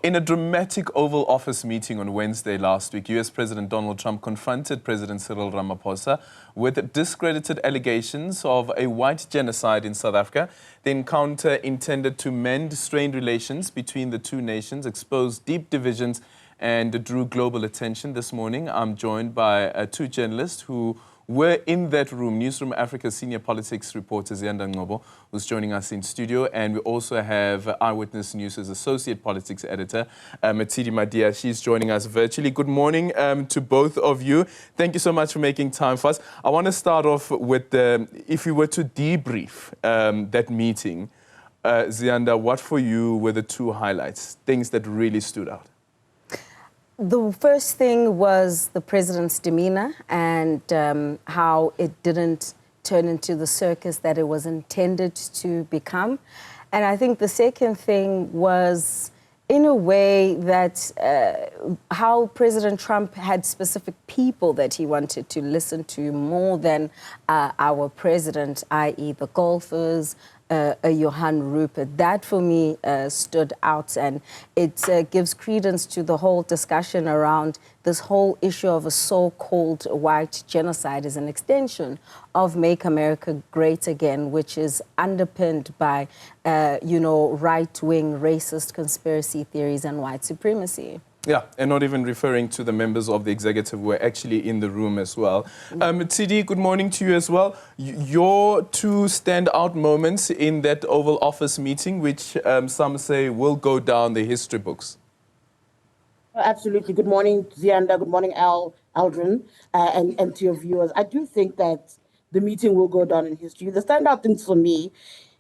In a dramatic Oval Office meeting on Wednesday last week, US President Donald Trump confronted President Cyril Ramaphosa with discredited allegations of a white genocide in South Africa. The encounter intended to mend strained relations between the two nations, expose deep divisions, and drew global attention. This morning, I'm joined by two journalists who were in that room. Newzroom Afrika senior politics reporter Zianda, who's joining us in studio, and we also have Eyewitness News' associate politics editor, Tshidi Madia. She's joining us virtually. Good morning to both of you. Thank you so much for making time for us. I want to start off with, if you were to debrief that meeting, Zianda, what for you were the two highlights, things that really stood out? The first thing was the president's demeanor and how it didn't turn into the circus that it was intended to become. And I think the second thing was, in a way, that how President Trump had specific people that he wanted to listen to more than our president, i.e. the golfers, Johan Rupert. That, for me, stood out, and it gives credence to the whole discussion around this whole issue of a so-called white genocide as an extension of Make America Great Again, which is underpinned by, right-wing racist conspiracy theories and white supremacy. Yeah, and not even referring to the members of the executive who were actually in the room as well. Tshidi, good morning to you as well. Your two standout moments in that Oval Office meeting, which some say will go down the history books. Absolutely. Good morning, Zianda. Good morning, Aldrin, and to your viewers. I do think that the meeting will go down in history. The standout things for me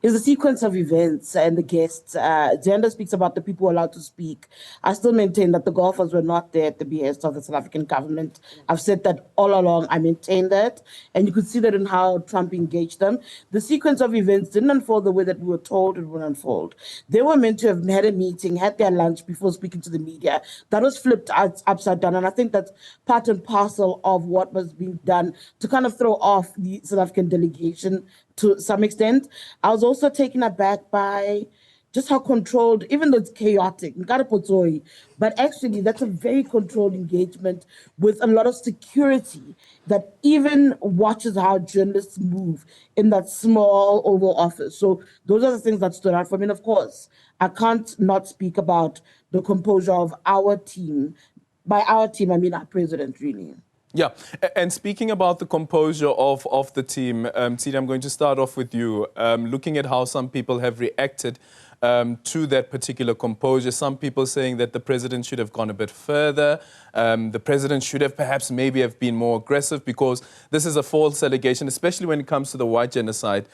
is the sequence of events and the guests. Zianda speaks about the people allowed to speak. I still maintain that the golfers were not there at the behest of the South African government. I've said that all along. I maintain that. And you could see that in how Trump engaged them. The sequence of events didn't unfold the way that we were told it would unfold. They were meant to have had a meeting, had their lunch before speaking to the media. That was flipped upside down. And I think that's part and parcel of what was being done to kind of throw off the South African delegation to some extent. I was also taken aback by just how controlled, even though it's chaotic, but actually that's a very controlled engagement with a lot of security that even watches how journalists move in that small Oval Office. So those are the things that stood out for me. And of course, I can't not speak about the composure of our team. By our team, I mean our president, really. Yeah, and speaking about the composure of the team, Tshidi, I'm going to start off with you. Looking at how some people have reacted to that particular composure, some people saying that the president should have gone a bit further. The president should have perhaps maybe have been more aggressive, because this is a false allegation, especially when it comes to the white genocide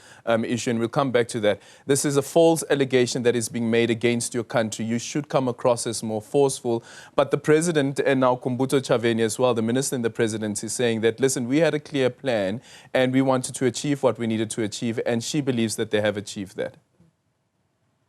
issue, and we'll come back to that. This is a false allegation that is being made against your country. You should come across as more forceful. But the president, and now Kumbuto Chaveni as well, the minister in the presidency, is saying that, listen, we had a clear plan and we wanted to achieve what we needed to achieve, and she believes that they have achieved that.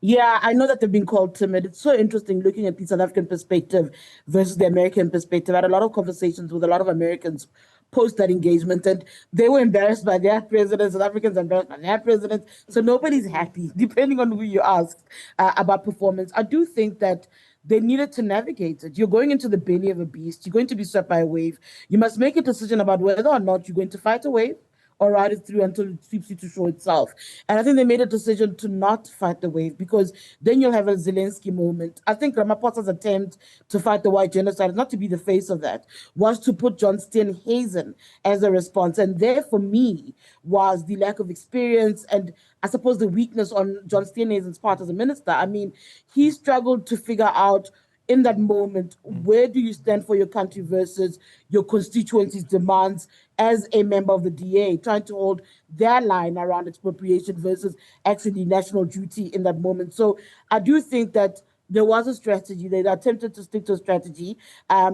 Yeah, I know that they've been called timid. It's so interesting looking at the South African perspective versus the American perspective. I had a lot of conversations with a lot of Americans post that engagement, and they were embarrassed by their president. South Africans are embarrassed by their president. So nobody's happy, depending on who you ask about performance. I do think that they needed to navigate it. You're going into the belly of a beast. You're going to be swept by a wave. You must make a decision about whether or not you're going to fight a wave or ride it through until it sweeps you to shore itself. And I think they made a decision to not fight the wave, because then you'll have a Zelensky moment. I think Ramaphosa's attempt to fight the white genocide, not to be the face of that, was to put John Steinhazens as a response. And there, for me, was the lack of experience and, I suppose, the weakness on John Steinhazens' part as a minister. I mean, he struggled to figure out in that moment, where do you stand for your country versus your constituency's demands as a member of the DA, trying to hold their line around expropriation versus actually national duty in that moment. So I do think that there was a strategy. They attempted to stick to a strategy.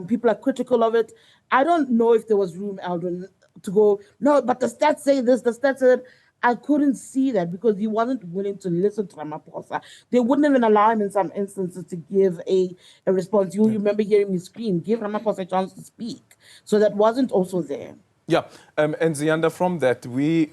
People are critical of it. I don't know if there was room, Aldrin, to go, no, but the stats say this, the stats say that. I couldn't see that, because he wasn't willing to listen to Ramaphosa. They wouldn't even allow him in some instances to give a response. You remember hearing me scream, give Ramaphosa a chance to speak. So that wasn't also there. Yeah, and Ziyanda, from that, we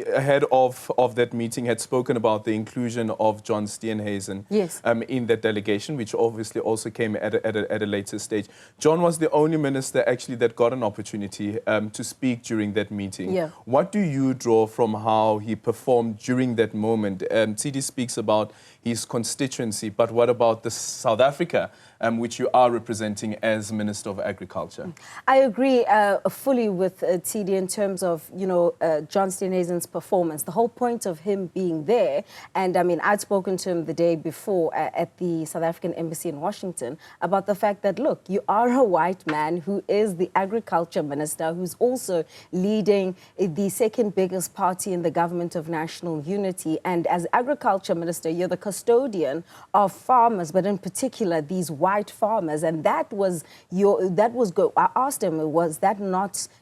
ahead of that meeting had spoken about the inclusion of John Steinhazens Yes. In that delegation, which obviously also came at a later stage. John was the only minister actually that got an opportunity to speak during that meeting. Yeah. What do you draw from how he performed during that moment? Tshidi speaks about his constituency, but what about the South Africa, which you are representing as Minister of Agriculture? I agree fully with Tshidi in terms of, John Steinhazens' performance. The whole point of him being there, and I mean, I'd spoken to him the day before at the South African Embassy in Washington about the fact that, look, you are a white man who is the agriculture minister, who's also leading the second biggest party in the government of national unity. And as agriculture minister, you're the custodian of farmers, but in particular, these white farmers. And that was I asked him,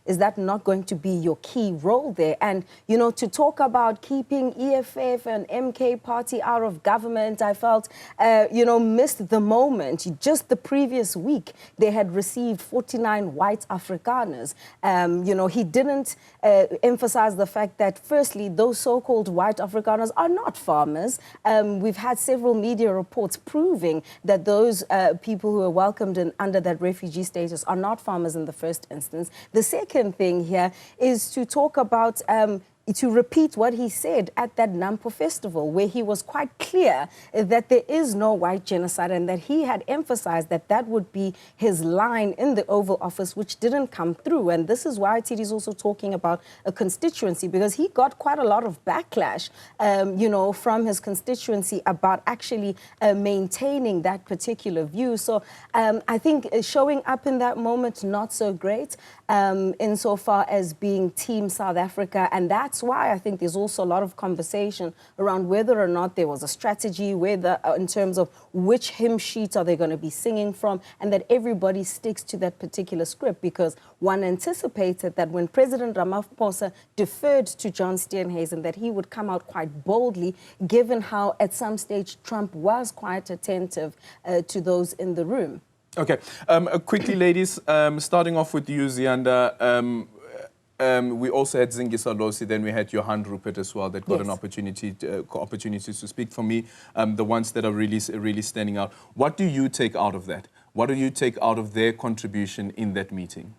is that not going to be your key role there? And, to talk about keeping EFF and MK party out of government, I felt, missed the moment. Just the previous week, they had received 49 white Afrikaners. He didn't emphasize the fact that, firstly, those so-called white Afrikaners are not farmers. We've had several media reports proving that those people who are welcomed under that refugee status are not farmers in the first instance. The second thing here is to talk about to repeat what he said at that Nampo festival, where he was quite clear that there is no white genocide and that he had emphasized that that would be his line in the Oval Office, which didn't come through. And this is why Tshidi is also talking about a constituency, because he got quite a lot of backlash, from his constituency about actually maintaining that particular view. So I think showing up in that moment, not so great, insofar as being Team South Africa. And that's why I think there's also a lot of conversation around whether or not there was a strategy, whether in terms of which hymn sheets are they going to be singing from, and that everybody sticks to that particular script, because one anticipated that when President Ramaphosa deferred to John Steinhazens, that he would come out quite boldly, given how at some stage Trump was quite attentive to those in the room. Okay. Quickly, ladies, starting off with you, Ziyanda. We also had Zingisa Losi, then we had Johan Rupert as well that got an opportunity to speak. For me, the ones that are really standing out. What do you take out of that? What do you take out of their contribution in that meeting?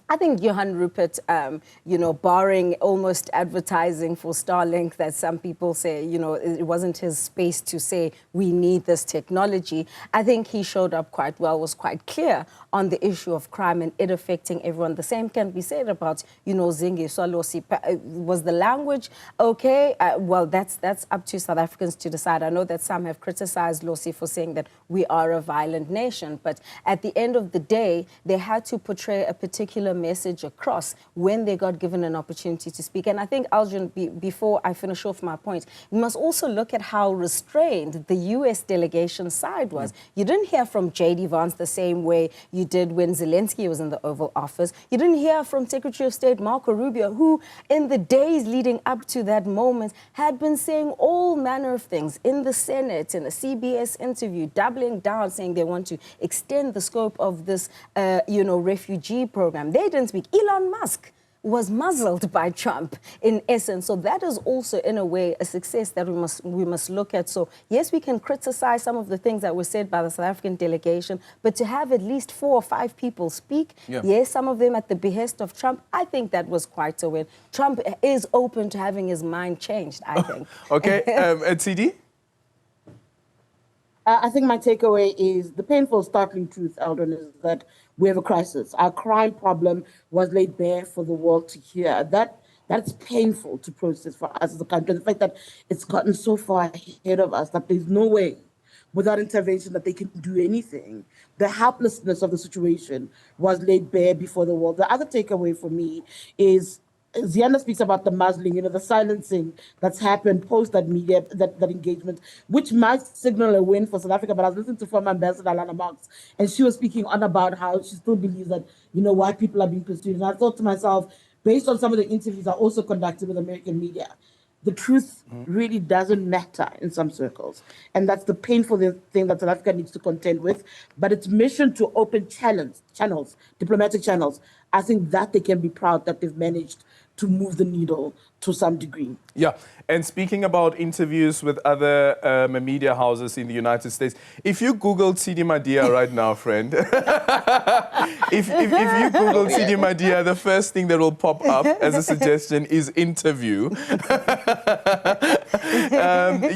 I think Johan Rupert, barring almost advertising for Starlink that some people say, it wasn't his space to say we need this technology. I think he showed up quite well, was quite clear on the issue of crime and it affecting everyone. The same can be said about, Zingi Swalosi. Was the language okay? Well, that's up to South Africans to decide. I know that some have criticized Losi for saying that we are a violent nation, but at the end of the day, they had to portray a particular message across when they got given an opportunity to speak. And I think, Aljan, before I finish off my point, you must also look at how restrained the U.S. delegation side was. You didn't hear from J.D. Vance the same way you did when Zelensky was in the Oval Office. You didn't hear from Secretary of State Marco Rubio, who in the days leading up to that moment had been saying all manner of things in the Senate, in a CBS interview, doubling down, saying they want to extend the scope of this, refugee program. They didn't speak. Elon Musk was muzzled by Trump, in essence. So that is also, in a way, a success that we must look at. So yes, we can criticize some of the things that were said by the South African delegation, but to have at least 4 or 5 people speak, yes, some of them at the behest of Trump, I think that was quite a win. Trump is open to having his mind changed, I think. Okay, Tshidi? I think my takeaway is the painful, startling truth, Eldon, is that we have a crisis. Our crime problem was laid bare for the world to hear. That's painful to process for us as a country. The fact that it's gotten so far ahead of us that there's no way, without intervention, that they can do anything. The helplessness of the situation was laid bare before the world. The other takeaway for me is Ziyanda speaks about the muzzling, the silencing that's happened post that media, that engagement, which might signal a win for South Africa. But I was listening to former Ambassador Alana Marks, and she was speaking on about how she still believes that, white people are being pursued. And I thought to myself, based on some of the interviews I also conducted with American media, the truth really doesn't matter in some circles. And that's the painful thing that South Africa needs to contend with. But its mission to open channels, diplomatic channels, I think that they can be proud that they've managed to move the needle to some degree. Yeah, and speaking about interviews with other media houses in the United States, if you Google Tshidi Madia right now, friend, if you Google Tshidi Madia, the first thing that will pop up as a suggestion is interview.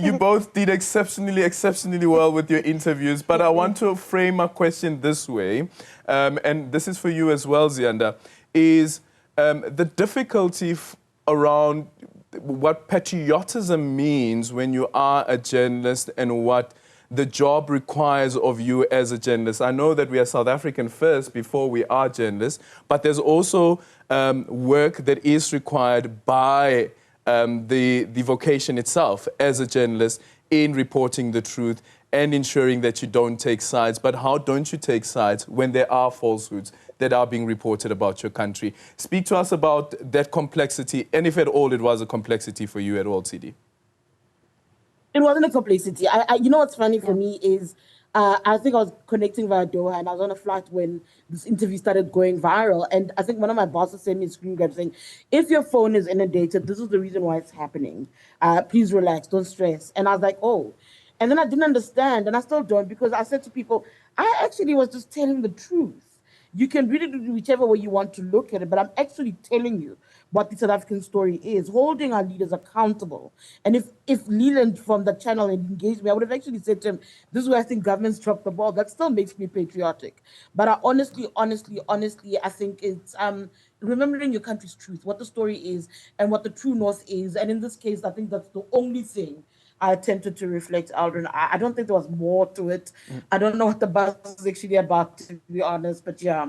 You both did exceptionally well with your interviews, but I want to frame a question this way, and this is for you as well, Ziyanda, is the difficulty around what patriotism means when you are a journalist and what the job requires of you as a journalist. I know that we are South African first before we are journalists, but there's also work that is required by the vocation itself as a journalist in reporting the truth and ensuring that you don't take sides. But how don't you take sides when there are falsehoods that are being reported about your country? Speak to us about that complexity, and if at all it was a complexity for you at all, Tshidi. It wasn't a complexity. You know what's funny for me is I think I was connecting via Doha, and I was on a flight when this interview started going viral. And I think one of my bosses sent me a screen grab saying, if your phone is inundated, this is the reason why it's happening. Please relax, don't stress. And I was like, oh. And then I didn't understand, and I still don't, because I said to people, I actually was just telling the truth. You can really do whichever way you want to look at it, but I'm actually telling you what the South African story is, holding our leaders accountable. And if Leland from the channel had engaged me, I would have actually said to him, this is where I think governments dropped the ball. That still makes me patriotic. But I honestly, I think it's remembering your country's truth, what the story is and what the true north is. And in this case, I think that's the only thing I attempted to reflect, Aldrin. I don't think there was more to it. I don't know what the buzz is actually about, to be honest, but yeah.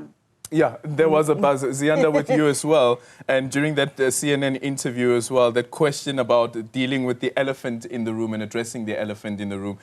Yeah, there was a buzz. Ziyanda, with you as well. And during that CNN interview as well, that question about dealing with the elephant in the room and addressing the elephant in the room.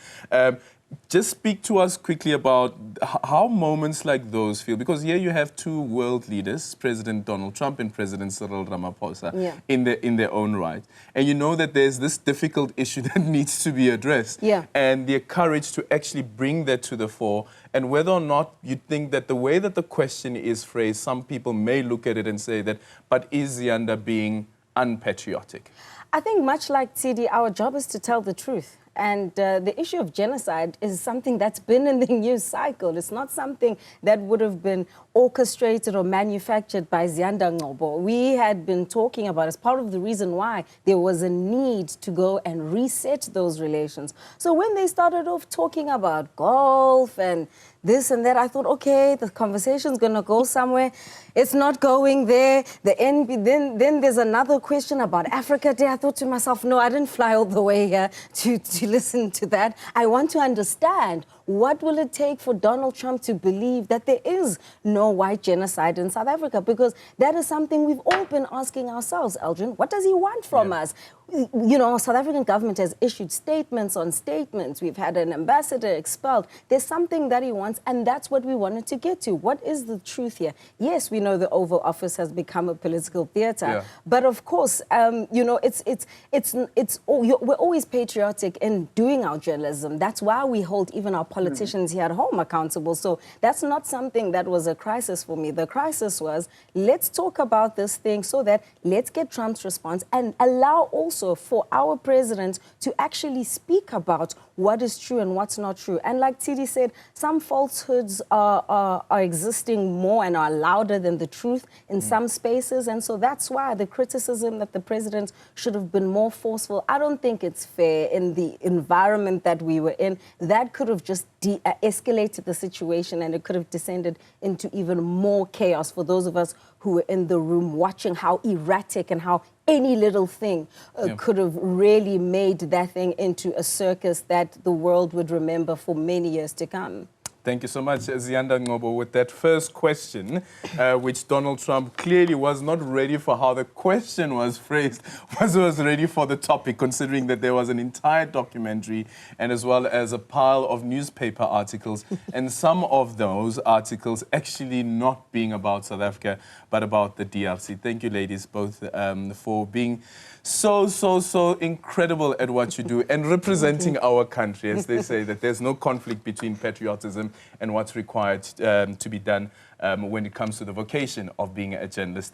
Just speak to us quickly about how moments like those feel. Because here you have two world leaders, President Donald Trump and President Cyril Ramaphosa, in their own right. And you know that there's this difficult issue that needs to be addressed. Yeah. And the courage to actually bring that to the fore. And whether or not you think that the way that the question is phrased, some people may look at it and say that, but is Ziyanda being unpatriotic? I think much like Tshidi, our job is to tell the truth. And the issue of genocide is something that's been in the news cycle. It's not something that would have been orchestrated or manufactured by Ziyanda Ngcobo. We had been talking about as part of the reason why there was a need to go and reset those relations. So when they started off talking about golf and this and that, I thought, okay, the conversation's going to go somewhere. It's not going there. Then there's another question about Africa Day. I thought to myself, no, I didn't fly all the way here to listen to that. I want to understand, what will it take for Donald Trump to believe that there is no white genocide in South Africa? Because that is something we've all been asking ourselves, Eldrin. What does he want from us? You know, South African government has issued statements on statements. We've had an ambassador expelled. There's something that he wants, and that's what we wanted to get to. What is the truth here? Yes, we know the Oval Office has become a political theater, but of course, you know, we're always patriotic in doing our journalism. That's why we hold even our politicians here at home accountable. So that's not something that was a crisis for me. The crisis was, let's talk about this thing so that let's get Trump's response and allow also for our president to actually speak about what is true and what's not true. And like Tshidi said, some falsehoods are existing more and are louder than the truth in some spaces. And so that's why the criticism that the president should have been more forceful, I don't think it's fair in the environment that we were in. That could have just escalated the situation, and it could have descended into even more chaos for those of us who were in the room watching how erratic and how any little thing could have really made that thing into a circus that the world would remember for many years to come. Thank you so much, Ziyanda Ngobo, with that first question, which Donald Trump clearly was not ready for how the question was phrased, was ready for the topic, considering that there was an entire documentary and as well as a pile of newspaper articles, and some of those articles actually not being about South Africa, but about the DRC. Thank you, ladies, both for being so incredible at what you do and representing our country, as they say, that there's no conflict between patriotism and what's required to be done when it comes to the vocation of being a journalist.